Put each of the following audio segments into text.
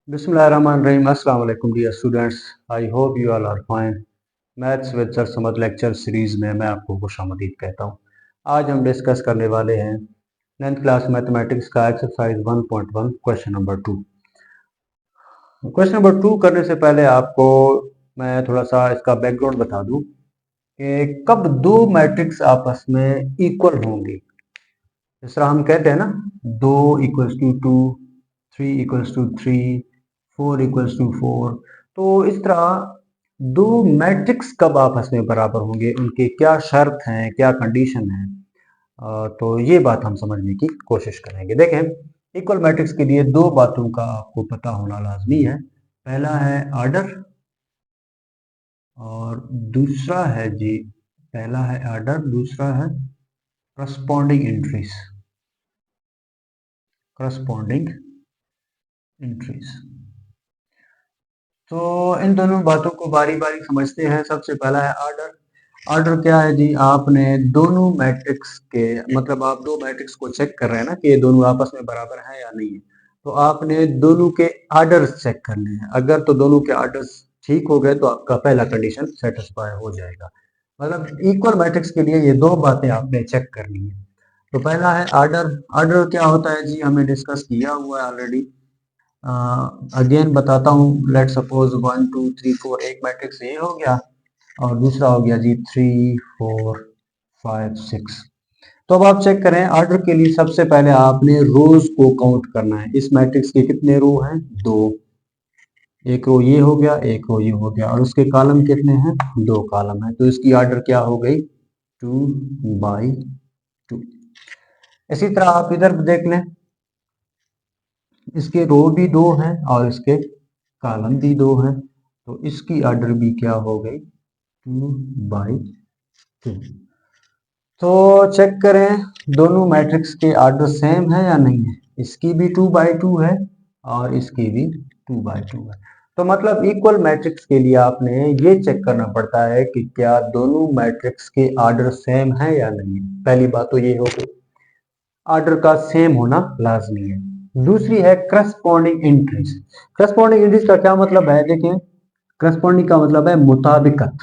बिस्मिल्लाहिर्रहमानिर्रहीम। अस्सलाम वालेकुम dear students, I hope you all are fine. Maths with sir Samad lecture series में मैं आपको खुशामदीद कहता हूँ। आज हम डिस्कस करने वाले हैं 9th क्लास मैथमेटिक्स का exercise 1.1 question number 2। Question number 2 करने से पहले आपको मैं थोड़ा सा इसका बैकग्राउंड बता दूँ कि कब दो मैट्रिक्स आपस में इक्वल होंगे। जिस तरह हम कहते हैं ना, 2 equals to 2, 3 equals to 3, 4 equals to 4। तो इस तरह दो मैट्रिक्स कब आपस में बराबर होंगे, उनके क्या शर्त हैं, क्या कंडीशन है, तो ये बात हम समझने की कोशिश करेंगे। देखें, इक्वल मैट्रिक्स के लिए दो बातों का आपको पता होना लाजमी है। पहला है आर्डर और दूसरा है जी, पहला है आर्डर, दूसरा है करस्पॉन्डिंग एंट्रीज। Corresponding entries. तो इन दोनों बातों को बारी बारी समझते हैं। सबसे पहला है आर्डर। आर्डर क्या है जी? आपने दोनों मैट्रिक्स के, मतलब आप दो मैट्रिक्स को चेक कर रहे हैं ना कि ये दोनों आपस में बराबर हैं या नहीं है, तो आपने दोनों के आर्डर्स चेक करने हैं। अगर तो दोनों के आर्डर्स ठीक हो गए तो आपका पहला कंडीशन सेटिस्फाई हो जाएगा। मतलब इक्वल मैट्रिक्स के लिए ये दो बातें आपने चेक करनी है। तो पहला है आर्डर। आर्डर क्या होता है जी? हमने डिस्कस किया हुआ है ऑलरेडी। अगेन बताता हूँ। लेट सपोज 1 2 3 4 एक मैट्रिक्स ये हो गया और दूसरा हो गया जी 3 4 5 6। तो अब आप चेक करें आर्डर के लिए। सबसे पहले आपने रोज को काउंट करना है। इस मैट्रिक्स के कितने रो हैं? दो। एक रो ये हो गया, एक रो ये हो गया, और उसके कॉलम कितने हैं? दो कॉलम है। तो इसकी आर्डर क्या हो गई? 2/2। इसी तरह आप इधर देख लें, इसके रो भी दो हैं और इसके कॉलम भी दो हैं, तो इसकी आर्डर भी क्या हो गई? 2/2। तो चेक करें दोनों मैट्रिक्स के आर्डर सेम है या नहीं है। इसकी भी 2/2 है और इसकी भी 2/2 है। तो मतलब इक्वल मैट्रिक्स के लिए आपने ये चेक करना पड़ता है कि क्या दोनों मैट्रिक्स के आर्डर सेम है या नहीं है। पहली बात तो ये हो गई, आर्डर का सेम होना लाजमी है। दूसरी है करस्पॉन्डिंग एंट्रीज। करस्पॉन्डिंग एंट्रीज का क्या मतलब है? देखें, करस्पॉन्डिंग का मतलब है मुताबिकत।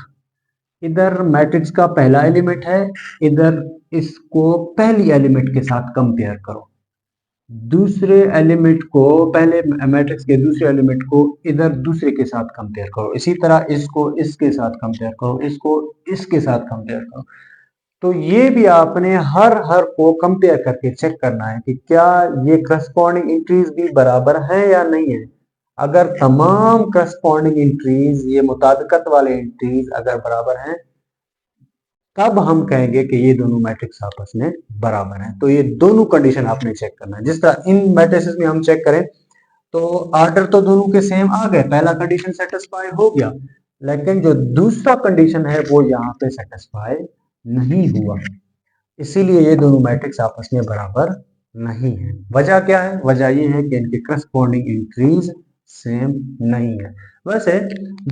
इधर मैट्रिक्स का पहला एलिमेंट है, इधर इसको पहली एलिमेंट के साथ कंपेयर करो। दूसरे एलिमेंट को, पहले मैट्रिक्स के दूसरे एलिमेंट को इधर दूसरे के साथ कंपेयर करो। इसी तरह इसको इसके साथ कंपेयर करो, इसको इसके साथ कंपेयर करो। तो ये भी आपने हर हर को कंपेयर करके चेक करना है कि क्या ये करस्पॉन्डिंग इंट्रीज भी बराबर है या नहीं है। अगर तमाम करस्पॉन्डिंग इंट्रीज, ये मुताबिकत वाले इंट्रीज अगर बराबर हैं, तब हम कहेंगे कि ये दोनों मैट्रिक्स आपस में बराबर हैं। तो ये दोनों कंडीशन आपने चेक करना है। जिस तरह इन मैट्रिसेस में हम चेक करें तो आर्डर तो दोनों के सेम आ गए, पहला कंडीशन सेटिस्फाई हो गया, लेकिन जो दूसरा कंडीशन है वो यहाँ पे सेटिस्फाई नहीं हुआ। इसीलिए ये दोनों मैट्रिक्स आपस में बराबर नहीं है। वजह क्या है? वजह ये है कि इनके करस्पॉन्डिंग इंट्रीज सेम नहीं है। वैसे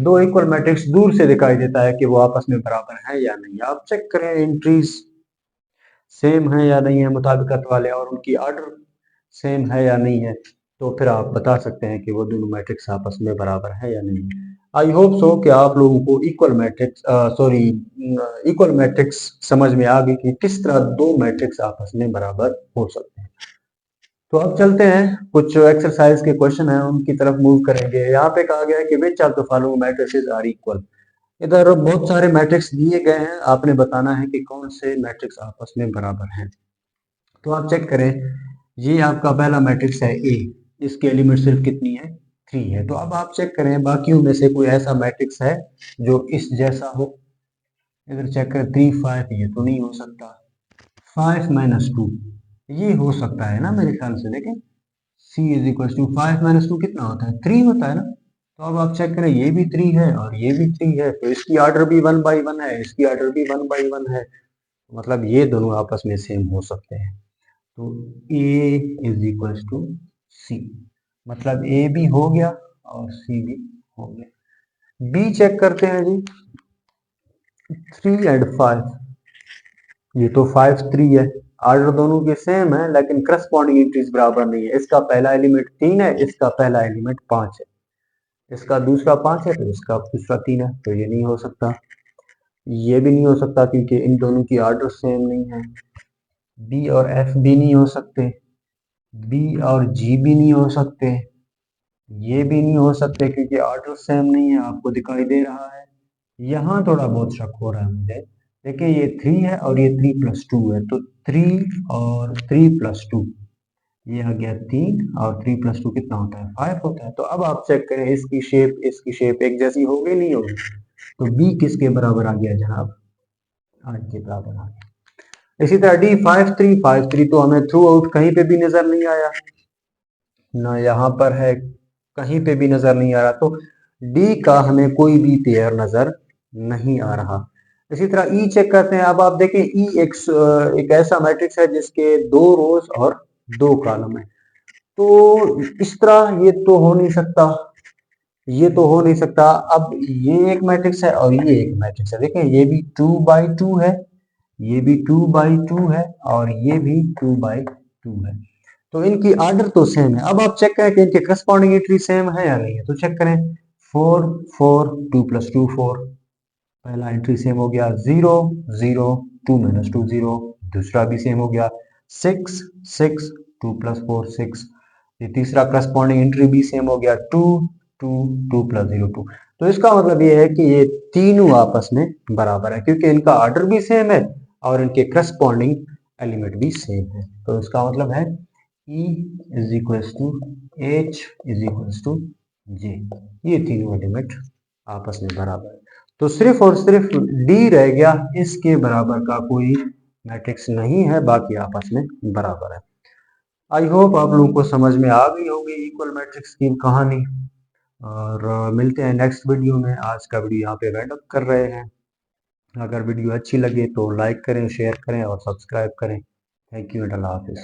दो इक्वल मैट्रिक्स दूर से दिखाई देता है कि वो आपस में बराबर है या नहीं। आप चेक करें इंट्रीज सेम है या नहीं है मुताबिकत वाले, और उनकी ऑर्डर सेम है या नहीं है, तो फिर आप बता सकते हैं कि वो दोनों मैट्रिक्स आपस में बराबर है या नहीं। आई होप सो कि आप लोगों को इक्वल मैट्रिक्स समझ में आ गई कि किस तरह दो मैट्रिक्स आपस में बराबर हो सकते हैं। तो अब चलते हैं, कुछ एक्सरसाइज के क्वेश्चन हैं उनकी तरफ मूव करेंगे। यहाँ पे कहा गया है कि which of the following matrices are equal. इधर बहुत सारे मैट्रिक्स दिए गए हैं, आपने बताना है कि कौन से मैट्रिक्स आपस में बराबर हैं। तो आप चेक करें, ये आपका पहला मैट्रिक्स है ए, इसकी एलिमेंट सिर्फ कितनी है? 3 है। तो अब आप चेक करें बाकियों में से कोई ऐसा मैट्रिक्स है जो इस जैसा हो। इधर चेक करें 3 5, ये तो नहीं हो सकता। 5 - 2 ये हो सकता है ना मेरे ख्याल से। देखें, c इज इक्वल टू 5 - 2 कितना होता है? 3 होता है ना। तो अब आप चेक करें, ये भी 3 है और ये भी 3 है, तो इसकी ऑर्डर भी 1/1 है, इसकी ऑर्डर भी 1/1 है। मतलब ये दोनों आपस में सेम हो सकते हैं। तो a इज इक्वल टू सी, मतलब a भी हो गया और c भी हो गया। b चेक करते हैं जी, 3 और 5, ये तो 5 3 है आर्डर दोनों के सेम है लेकिन करस्पॉन्डिंग एंट्रीज बराबर नहीं है। इसका पहला एलिमेंट 3 है, इसका पहला एलिमेंट 5 है, इसका दूसरा 5 है तो इसका दूसरा 3 है, तो ये नहीं हो सकता। ये भी नहीं हो सकता क्योंकि इन दोनों की आर्डर सेम नहीं है। बी और एफ भी नहीं हो सकते, बी और जी भी नहीं हो सकते, ये भी नहीं हो सकते क्योंकि आर्डर सेम नहीं है, आपको दिखाई दे रहा है। यहाँ थोड़ा बहुत शक हो रहा है मुझे। देखिए ये 3 है और ये 3+2 है, तो 3 और 3+2, ये आ गया 3 और 3+2 कितना होता है 5 होता है। तो अब आप चेक करें इसकी शेप एक जैसी होगी नहीं होगी, तो बी किसके बराबर आ गया जनाब, 8 के बराबर आ गया। इसी तरह डी 5 3 तो हमें थ्रू आउट कहीं पे भी नजर नहीं आया, ना यहाँ पर है, कहीं पे भी नजर नहीं आ रहा, तो डी का हमें कोई भी पेयर नजर नहीं आ रहा। इसी तरह ई चेक करते हैं। अब आप देखें ई एक ऐसा मैट्रिक्स है जिसके 2 रोज और 2 कॉलम है, तो इस तरह ये तो हो नहीं सकता, ये तो हो नहीं सकता। अब ये एक मैट्रिक्स है और ये एक मैट्रिक्स है, देखें ये भी 2x2 है, ये भी 2x2 है और ये भी 2x2 है, तो इनकी आर्डर तो सेम है। अब आप चेक करें कि इनके करस्पॉन्डिंग एंट्री सेम है या नहीं है, तो चेक करें 4 4 2+2 4, पहला एंट्री सेम हो गया। 0 0 2 - 2 0, दूसरा भी सेम हो गया। 6 6 2+4 6, ये तीसरा करस्पॉन्डिंग एंट्री भी सेम हो गया। 2 2 2+0 2। तो इसका मतलब ये है कि ये तीनों आपस में बराबर है क्योंकि इनका आर्डर भी सेम है और इनके करस्पॉन्डिंग एलिमेंट भी सेम है। तो इसका मतलब है E is equals to H is equals to J, ये तीनों एलिमेंट आपस में बराबर है। तो सिर्फ और सिर्फ D रह गया, इसके बराबर का कोई मैट्रिक्स नहीं है, बाकी आपस में बराबर है। आई होप आप लोगों को समझ में आ गई होगी इक्वल मैट्रिक्स की कहानी, और मिलते हैं नेक्स्ट वीडियो में। आज का वीडियो यहाँ पे वाइंड अप कर रहे हैं। अगर वीडियो अच्छी लगे तो लाइक करें, शेयर करें और सब्सक्राइब करें। थैंक यू एंड अल्लाह हाफिज़।